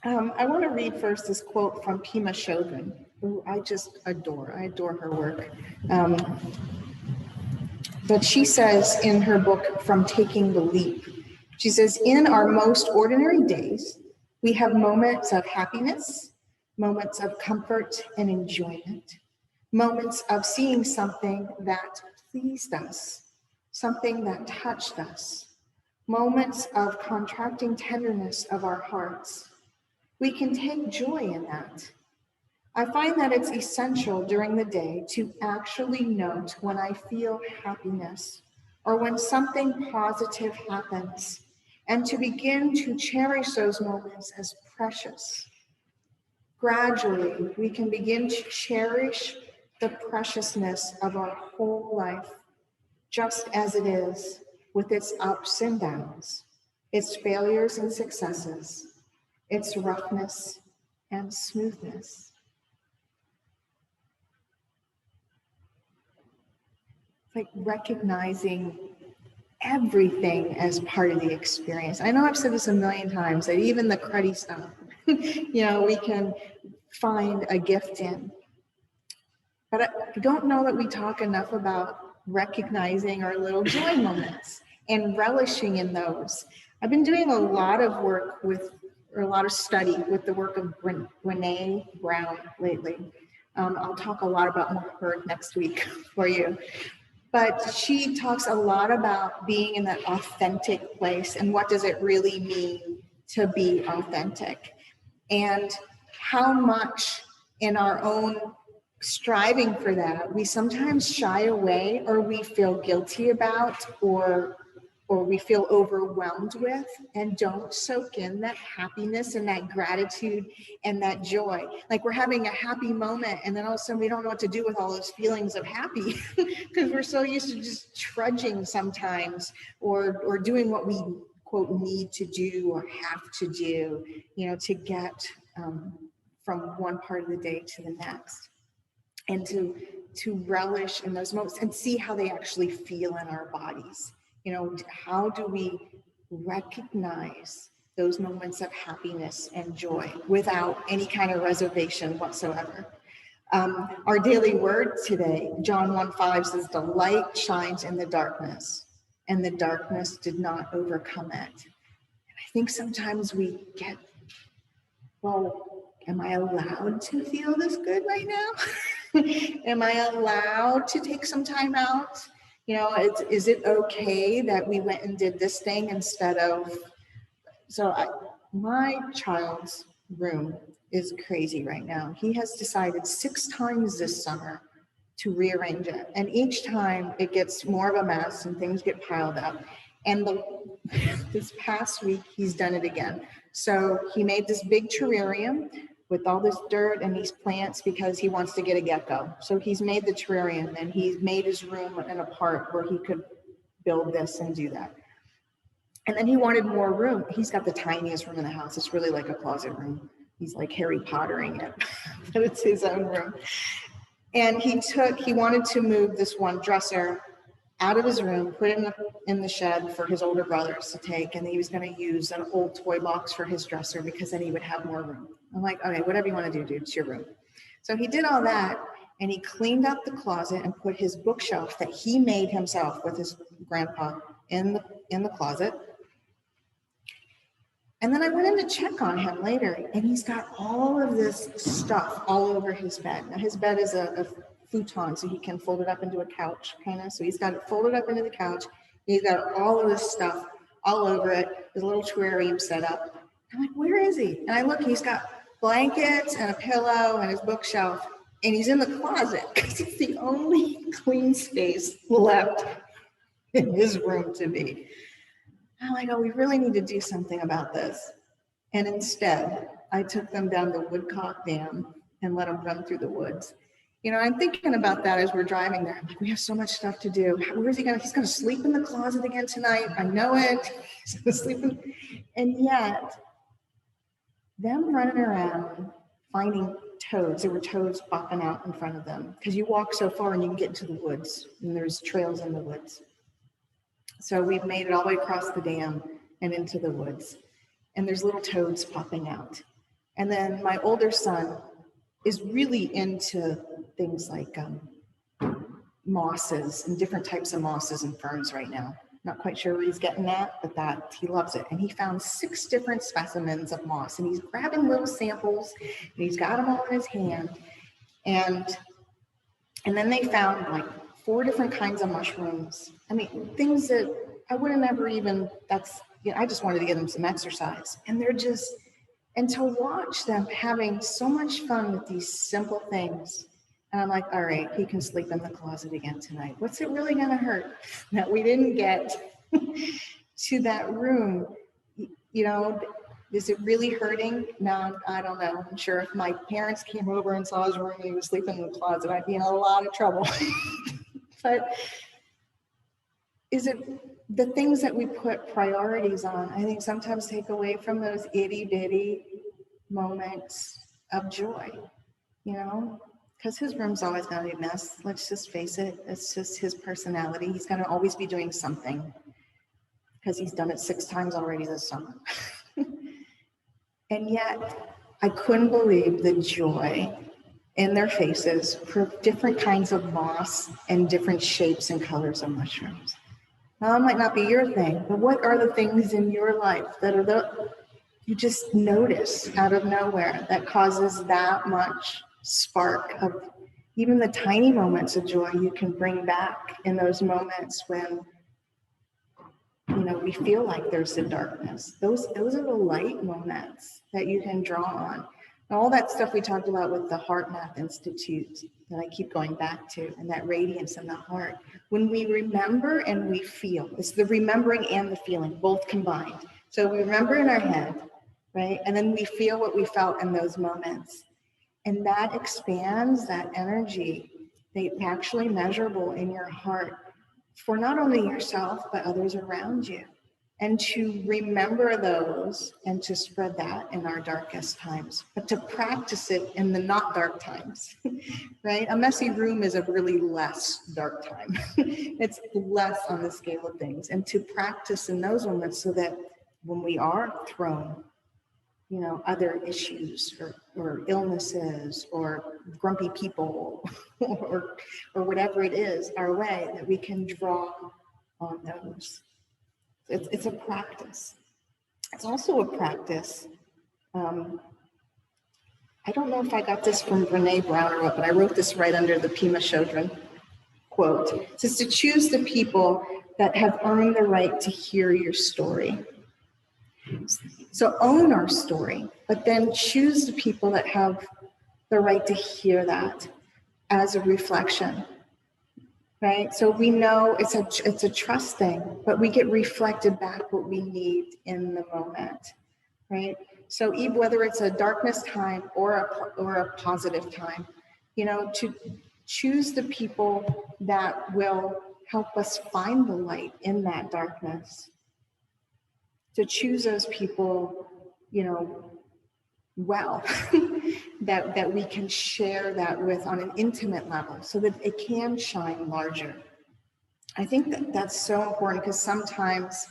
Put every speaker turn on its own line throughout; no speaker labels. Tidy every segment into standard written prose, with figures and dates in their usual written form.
I want to read first this quote from Pema Chodron, who I just adore. I adore her work. Um, but she says in her book, From Taking the Leap, she says, in our most ordinary days, we have moments of happiness, moments of comfort and enjoyment, moments of seeing something that pleased us, something that touched us, moments of contracting tenderness of our hearts. We can take joy in that. I find that it's essential during the day to actually note when I feel happiness or when something positive happens, and to begin to cherish those moments as precious. Gradually, we can begin to cherish the preciousness of our whole life, just as it is, with its ups and downs, its failures and successes, its roughness and smoothness. Like recognizing everything as part of the experience. I know I've said this a million times that even the cruddy stuff, we can find a gift in. But I don't know that we talk enough about recognizing our little joy moments and relishing in those. I've been doing a lot of work with, or a lot of study with the work of Brene Brown lately. I'll talk a lot about her next week for you. But she talks a lot about being in that authentic place and what does it really mean to be authentic, and how much in our own striving for that we sometimes shy away, or we feel guilty about, or we feel overwhelmed with, and don't soak in that happiness and that gratitude and that joy. Like we're having a happy moment and then all of a sudden we don't know what to do with all those feelings of happy because we're so used to just trudging sometimes, or doing what we quote need to do or have to do, to get from one part of the day to the next, and to relish in those moments and see how they actually feel in our bodies. How do we recognize those moments of happiness and joy without any kind of reservation whatsoever? Our daily word today, John 1:5 says, the light shines in the darkness, and the darkness did not overcome it. And I think sometimes we get, well, am I allowed to feel this good right now? Am I allowed to take some time out? Is it okay that we went and did this thing instead of, my child's room is crazy right now. He has decided 6 times this summer to rearrange it. And each time it gets more of a mess and things get piled up. And this past week, he's done it again. So he made this big terrarium with all this dirt and these plants because he wants to get a gecko. So he's made the terrarium and he's made his room in a part where he could build this and do that. And then he wanted more room. He's got the tiniest room in the house. It's really like a closet room. He's like Harry Pottering it, but it's his own room. And he wanted to move this one dresser out of his room, put it in the shed for his older brothers to take, and he was going to use an old toy box for his dresser because then he would have more room. I'm like, okay, whatever you want to do, dude, it's your room. So he did all that, and he cleaned up the closet and put his bookshelf that he made himself with his grandpa in the closet. And then I went in to check on him later, and he's got all of this stuff all over his bed. Now his bed is a futon, so he can fold it up into a couch, kind of. So he's got it folded up into the couch. He's got all of this stuff all over it. There's a little terrarium set up. I'm like, where is he? And I look, he's got blankets and a pillow and his bookshelf, and he's in the closet because it's the only clean space left in his room to be. I'm like, oh, we really need to do something about this. And instead, I took them down the Woodcock Dam and let them run through the woods. I'm thinking about that as we're driving there. I'm like, we have so much stuff to do. Where's he going to? He's going to sleep in the closet again tonight. I know it. He's going to sleep in. And yet, them running around finding toads. There were toads popping out in front of them because you walk so far and you can get into the woods, and there's trails in the woods. So we've made it all the way across the dam and into the woods, and there's little toads popping out. And then my older son is really into things like mosses and different types of mosses and ferns right now. Not quite sure where he's getting at, but that he loves it. And he found 6 different specimens of moss, and he's grabbing little samples, and he's got them all in his hand. And then they found like 4 different kinds of mushrooms. I mean, things that I would have never even, I just wanted to get them some exercise. And they're just, and to watch them having so much fun with these simple things. And I'm like, all right, he can sleep in the closet again tonight. What's it really going to hurt that we didn't get to that room? You know, is it really hurting? No, I don't know. I'm sure if my parents came over and saw his room and he was sleeping in the closet, I'd be in a lot of trouble. But is it the things that we put priorities on, I think sometimes take away from those itty bitty moments of joy, you know? Because his room's always going to be a mess. Let's just face it. It's just his personality. He's going to always be doing something because he's done it 6 times already this summer. And yet, I couldn't believe the joy in their faces for different kinds of moss and different shapes and colors of mushrooms. Now, it might not be your thing, but what are the things in your life that are you just notice out of nowhere that causes that much spark of even the tiny moments of joy you can bring back in those moments when, you know, we feel like there's the darkness. Those are the light moments that you can draw on. And all that stuff we talked about with the Heart Math Institute that I keep going back to, and that radiance in the heart. When we remember and we feel, it's the remembering and the feeling, both combined. So we remember in our head, right? And then we feel what we felt in those moments. And that expands that energy, that's actually measurable in your heart for not only yourself, but others around you. And to remember those and to spread that in our darkest times, but to practice it in the not dark times, right? A messy room is a really less dark time. It's less on the scale of things. And to practice in those moments so that when we are thrown, you know, other issues or illnesses or grumpy people or whatever it is our way, that we can draw on those. It's a practice. It's also a practice. I don't know if I got this from Brene Brown or what, but I wrote this right under the Pema Chodron quote. It says to choose the people that have earned the right to hear your story. So own our story, but then choose the people that have the right to hear that as a reflection, right? So we know it's a trust thing, but we get reflected back what we need in the moment, right? So even whether it's a darkness time or a positive time, you know, to choose the people that will help us find the light in that darkness. To choose those people, you know, well, that we can share that with on an intimate level so that it can shine larger. I think that that's so important because sometimes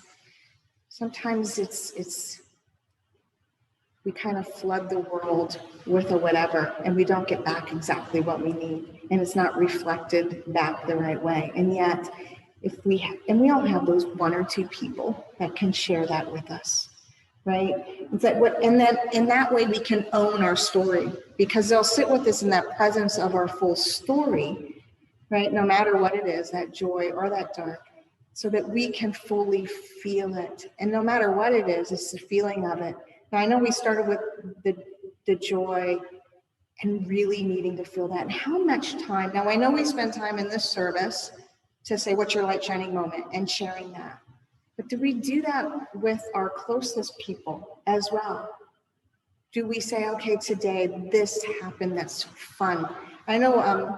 it's we kind of flood the world with a whatever and we don't get back exactly what we need and it's not reflected back the right way. And yet if we all have those 1 or 2 people that can share that with us, right? It's that and then in that way we can own our story because they'll sit with us in that presence of our full story, right? No matter what it is, that joy or that dark, so that we can fully feel it. And no matter what it is, it's the feeling of it. Now I know we started with the joy and really needing to feel that. And how much time? Now I know we spend time in this service to say, what's your light shining moment and sharing that. But do we do that with our closest people as well? Do we say, okay, today this happened, that's fun. I know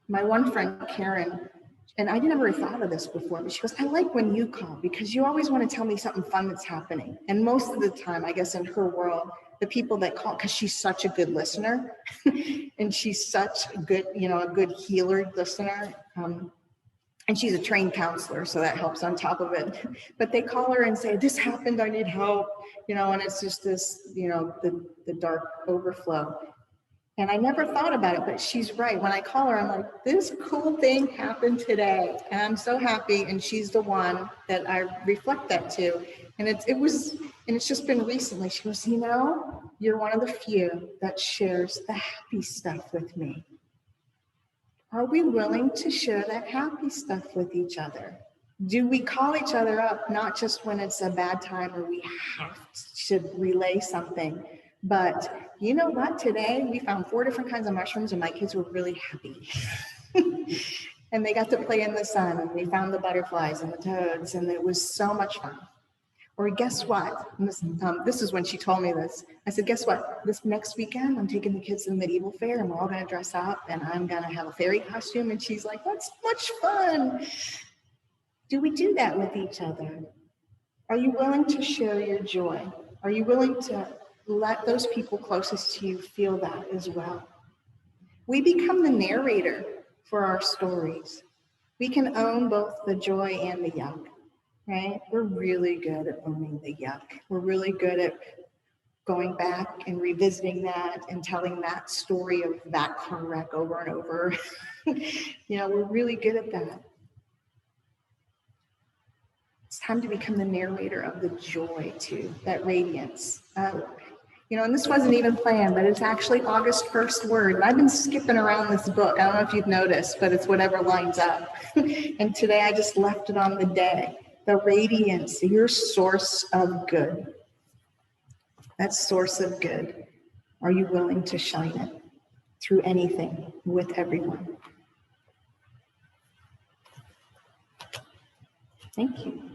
my one friend, Karen, and I never thought of this before, but she goes, I like when you call because you always want to tell me something fun that's happening. And most of the time, I guess in her world, the people that call, because she's such a good listener and she's such a good, you know, a good healer listener. And she's a trained counselor, so that helps on top of it. But they call her and say, this happened, I need help, and it's just this, the dark overflow. And I never thought about it, but she's right. When I call her, I'm like, this cool thing happened today. And I'm so happy. And she's the one that I reflect that to. And it's just been recently. She goes, you're one of the few that shares the happy stuff with me. Are we willing to share that happy stuff with each other? Do we call each other up, not just when it's a bad time or we have to relay something, but you know what? Today we found 4 different kinds of mushrooms and my kids were really happy. And they got to play in the sun and we found the butterflies and the toads and it was so much fun. Or guess what? This is when she told me this. I said, guess what? This next weekend, I'm taking the kids to the medieval fair and we're all going to dress up and I'm going to have a fairy costume. And she's like, that's much fun. Do we do that with each other? Are you willing to share your joy? Are you willing to let those people closest to you feel that as well? We become the narrator for our stories. We can own both the joy and the yuck. Right? We're really good at owning the yuck. We're really good at going back and revisiting that and telling that story of that car wreck over and over. We're really good at that. It's time to become the narrator of the joy too, that radiance. And this wasn't even planned, but it's actually August 1st word. And I've been skipping around this book. I don't know if you've noticed, but it's whatever lines up. And today I just left it on the day. The radiance, your source of good. That source of good. Are you willing to shine it through anything with everyone? Thank you.